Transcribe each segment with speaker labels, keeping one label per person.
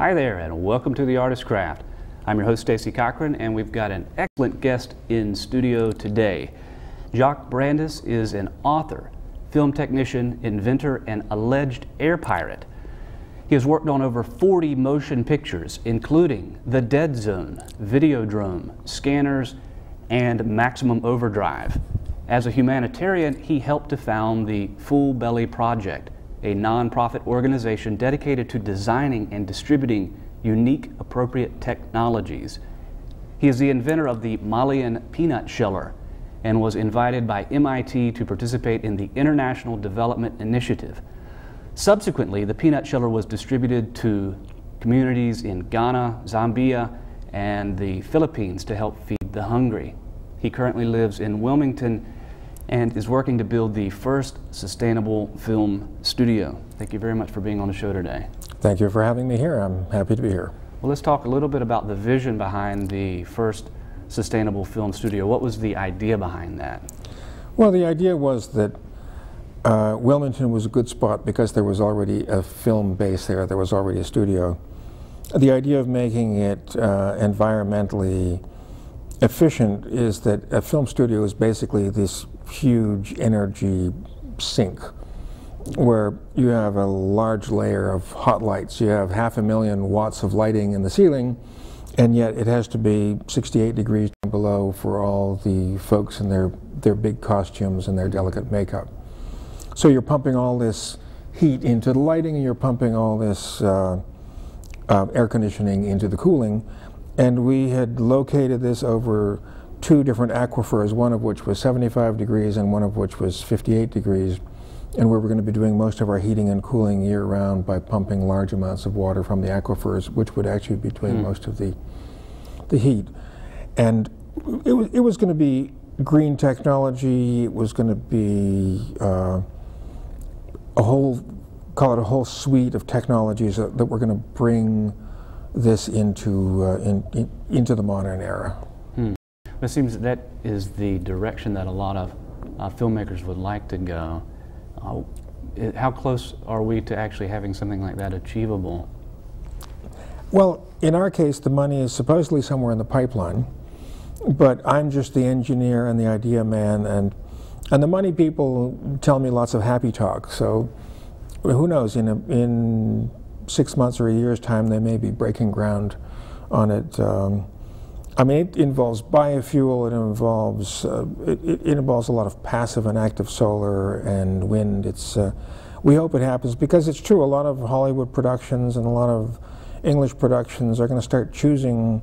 Speaker 1: Hi there, and welcome to The Artist's Craft. I'm your host, Stacey Cochran, and we've got an excellent guest in studio today. Jock Brandis is an author, film technician, inventor, and alleged air pirate. He has worked on over 40 motion pictures, including The Dead Zone, Videodrome, Scanners, and Maximum Overdrive. As a humanitarian, he helped to found the Full Belly Project, a non-profit organization dedicated to designing and distributing unique, appropriate technologies. He is the inventor of the Malian peanut sheller and was invited by MIT to participate in the International Development Initiative. Subsequently, the peanut sheller was distributed to communities in Ghana, Zambia, and the Philippines to help feed the hungry. He currently lives in Wilmington and is working to build the first sustainable film studio. Thank you very much for being on the show today.
Speaker 2: Thank you for having me here. I'm happy to be here.
Speaker 1: Well, let's talk a little bit about the vision behind the first sustainable film studio. What was the idea behind that?
Speaker 2: Well, the idea was that Wilmington was a good spot because there was already a film base there. There was already a studio. The idea of making it environmentally efficient is that a film studio is basically this huge energy sink where you have a large layer of hot lights. You have 500,000 watts of lighting in the ceiling, and yet it has to be 68 degrees below for all the folks in their big costumes and their delicate makeup. So you're pumping all this heat into the lighting, and you're pumping all this air conditioning into the cooling. And we had located this over 2 different aquifers, one of which was 75 degrees and one of which was 58 degrees. And we were going to be doing most of our heating and cooling year-round by pumping large amounts of water from the aquifers, which would actually be doing most of the heat. And it was going to be green technology. It was going to be a whole suite of technologies that were going to bring this into the modern era.
Speaker 1: It seems that is the direction that a lot of filmmakers would like to go. How close are we to actually having something like that achievable?
Speaker 2: Well, in our case, the money is supposedly somewhere in the pipeline, but I'm just the engineer and the idea man, and the money people tell me lots of happy talk. So who knows? In 6 months or a year's time, they may be breaking ground on it. I mean, it involves biofuel. It involves a lot of passive and active solar and wind. We hope it happens because it's true. A lot of Hollywood productions and a lot of English productions are going to start choosing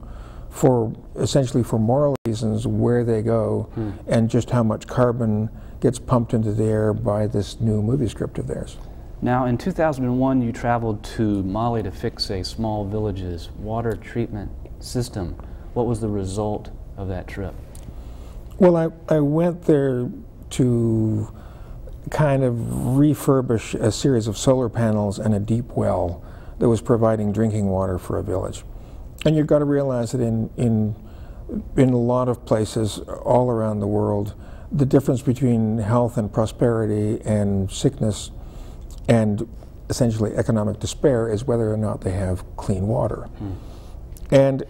Speaker 2: essentially for moral reasons where they go and just how much carbon gets pumped into the air by this new movie script of theirs.
Speaker 1: Now, in 2001, you traveled to Mali to fix a small village's water treatment system. What was the result of that trip? Well,
Speaker 2: I went there to kind of refurbish a series of solar panels and a deep well that was providing drinking water for a village. And you've got to realize that in a lot of places all around the world, the difference between health and prosperity and sickness and essentially economic despair is whether or not they have clean water. And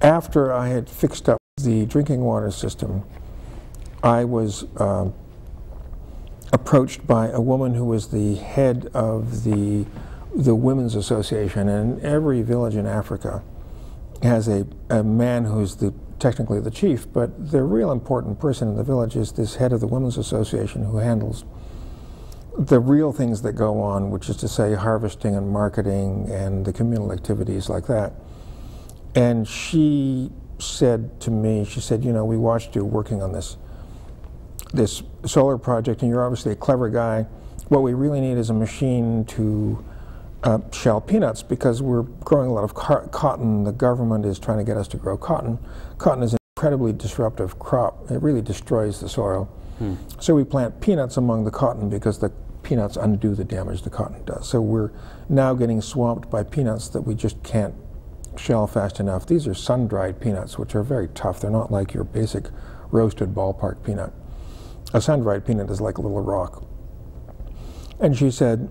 Speaker 2: after I had fixed up the drinking water system, I was approached by a woman who was the head of the Women's Association. And every village in Africa has a man who's technically the chief, but the real important person in the village is this head of the Women's Association who handles the real things that go on, which is to say harvesting and marketing and the communal activities like that. And she said to me, she said, you know, we watched you working on this solar project, and you're obviously a clever guy. What we really need is a machine to shell peanuts because we're growing a lot of cotton. The government is trying to get us to grow cotton. Cotton is an incredibly disruptive crop. It really destroys the soil. So we plant peanuts among the cotton because the peanuts undo the damage the cotton does. So we're now getting swamped by peanuts that we just can't shell fast enough. These are sun-dried peanuts, which are very tough. They're not like your basic roasted ballpark peanut. A sun-dried peanut is like a little rock. And she said,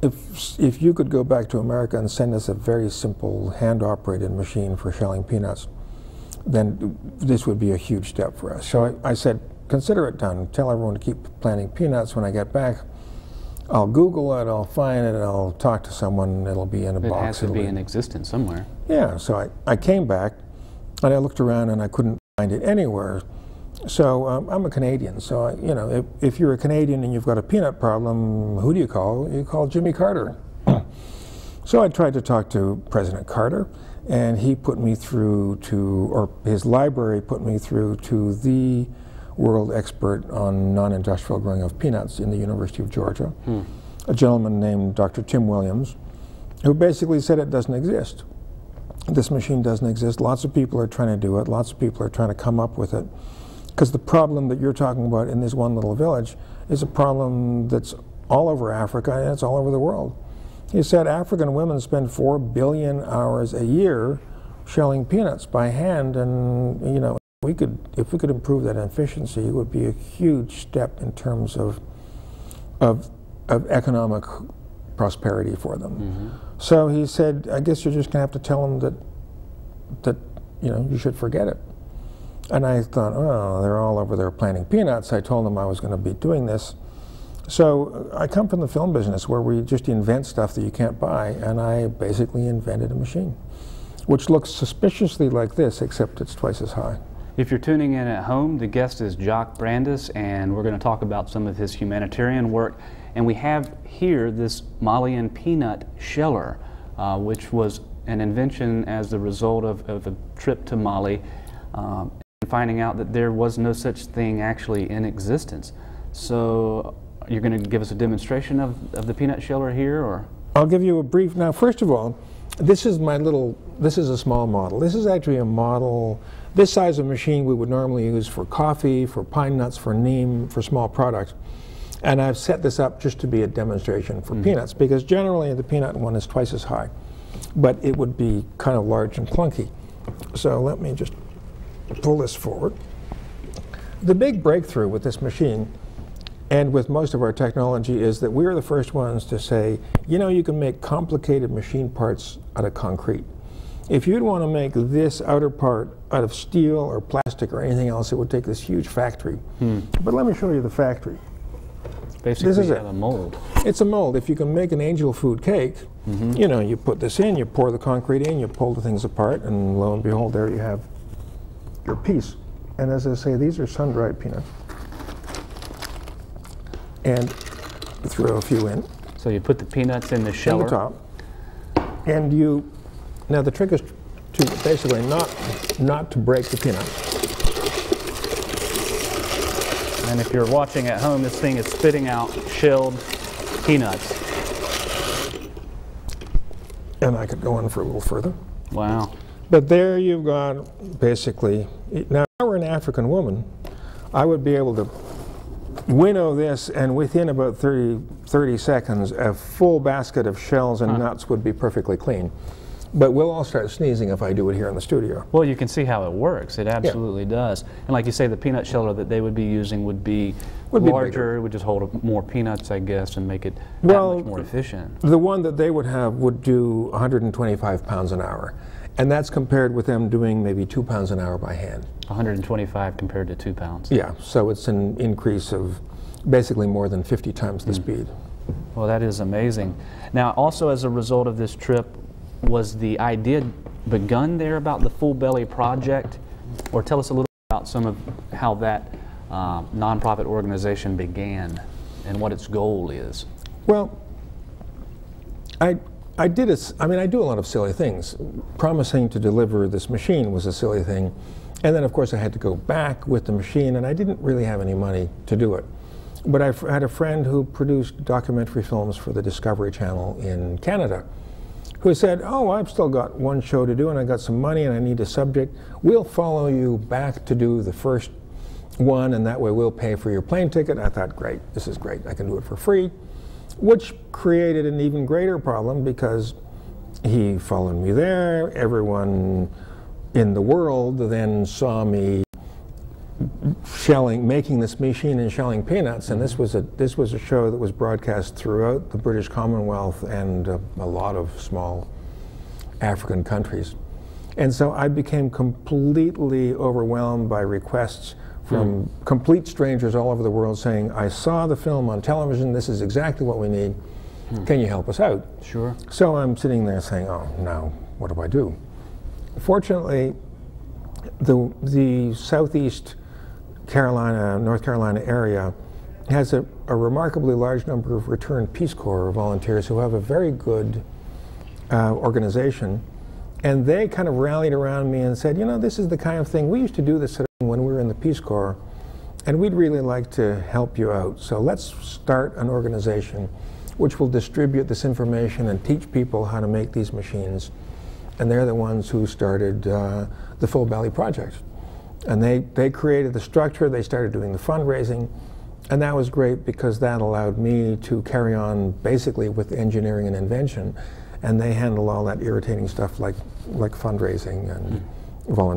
Speaker 2: if you could go back to America and send us a very simple hand-operated machine for shelling peanuts, then this would be a huge step for us. So I said, consider it done. Tell everyone to keep planting peanuts. When I get back, I'll Google it, I'll find it, I'll talk to someone, it'll be in a box.
Speaker 1: It has to be in existence somewhere.
Speaker 2: Yeah, so I came back, and I looked around, and I couldn't find it anywhere. So I'm a Canadian, so you know, if you're a Canadian and you've got a peanut problem, who do you call? You call Jimmy Carter. So I tried to talk to President Carter, and he put me through to, or his library put me through to the world expert on non-industrial growing of peanuts in the University of Georgia, a gentleman named Dr. Tim Williams, who basically said it doesn't exist. This machine doesn't exist. Lots of people are trying to do it. Lots of people are trying to come up with it. Because the problem that you're talking about in this one little village is a problem that's all over Africa and it's all over the world. He said African women spend 4 billion hours a year shelling peanuts by hand, and you know, if we could improve that efficiency, it would be a huge step in terms of economic prosperity for them. So he said, I guess you're just going to have to tell them that you know, you should forget it. And I thought, oh, they're all over there planting peanuts. I told them I was going to be doing this. So I come from the film business where we just invent stuff that you can't buy, and I basically invented a machine, which looks suspiciously like this, except it's twice as high.
Speaker 1: If you're tuning in at home, the guest is Jock Brandis, and we're going to talk about some of his humanitarian work. And we have here this Malian peanut sheller, which was an invention as the result of a trip to Mali, and finding out that there was no such thing actually in existence. So you're going to give us a demonstration of the peanut sheller here, or?
Speaker 2: I'll give you a brief. Now, first of all, this is a small model. This is actually a model, this size of machine we would normally use for coffee, for pine nuts, for neem, for small products. And I've set this up just to be a demonstration for peanuts, because generally the peanut one is twice as high, but it would be kind of large and clunky. So let me just pull this forward. The big breakthrough with this machine and with most of our technology is that we are the first ones to say, you know, you can make complicated machine parts out of concrete. If you'd want to make this outer part out of steel or plastic or anything else, it would take this huge factory. But let me show you the factory.
Speaker 1: Basically,
Speaker 2: this is
Speaker 1: a mold.
Speaker 2: It's a mold. If you can make an angel food cake, you know, you put this in, you pour the concrete in, you pull the things apart, and lo and behold, there you have your piece. And as I say, these are sun-dried peanuts. And you throw a few in.
Speaker 1: So you put the peanuts in the sheller.
Speaker 2: On the top. And you, now the trick is to basically not to break the peanuts.
Speaker 1: And if you're watching at home, this thing is spitting out shelled peanuts.
Speaker 2: And I could go on for a little further.
Speaker 1: Wow.
Speaker 2: But there you've got basically, now if I were an African woman, I would be able to winnow this, and within about 30 seconds, a full basket of shells and nuts would be perfectly clean. But we'll all start sneezing if I do it here in the studio.
Speaker 1: Well, you can see how it works. It absolutely does. And like you say, the peanut sheller that they would be using would be larger. It would just hold more peanuts, I guess, and make it that much more efficient.
Speaker 2: The one that they would have would do 125 pounds an hour. And that's compared with them doing maybe 2 pounds an hour by hand.
Speaker 1: 125 compared to 2 pounds.
Speaker 2: Yeah, so it's an increase of basically more than 50 times the speed.
Speaker 1: Well, that is amazing. Now, also as a result of this trip, was the idea begun there about the Full Belly Project? Or tell us a little bit about some of how that nonprofit organization began and what its goal is.
Speaker 2: Well, I do a lot of silly things. Promising to deliver this machine was a silly thing. And then, of course, I had to go back with the machine, and I didn't really have any money to do it. But I had a friend who produced documentary films for the Discovery Channel in Canada, who said, oh, I've still got one show to do, and I got some money, and I need a subject. We'll follow you back to do the first one, and that way we'll pay for your plane ticket. I thought, great, this is great. I can do it for free. Which created an even greater problem, because he followed me there. Everyone in the world then saw me making this machine and shelling peanuts, and this was a show that was broadcast throughout the British Commonwealth and a lot of small African countries. And so I became completely overwhelmed by requests from complete strangers all over the world saying, I saw the film on television, this is exactly what we need, can you help us out?
Speaker 1: Sure.
Speaker 2: So I'm sitting there saying, oh, now what do I do? Fortunately, the southeast North Carolina area has a remarkably large number of returned Peace Corps volunteers who have a very good organization, and they kind of rallied around me and said, you know, this is the kind of thing, we used to do this sort of thing when we were in the Peace Corps, and we'd really like to help you out. So let's start an organization which will distribute this information and teach people how to make these machines. And they're the ones who started the Full Belly Project. And they created the structure, they started doing the fundraising, and that was great because that allowed me to carry on basically with engineering and invention, and they handle all that irritating stuff like fundraising and volunteering.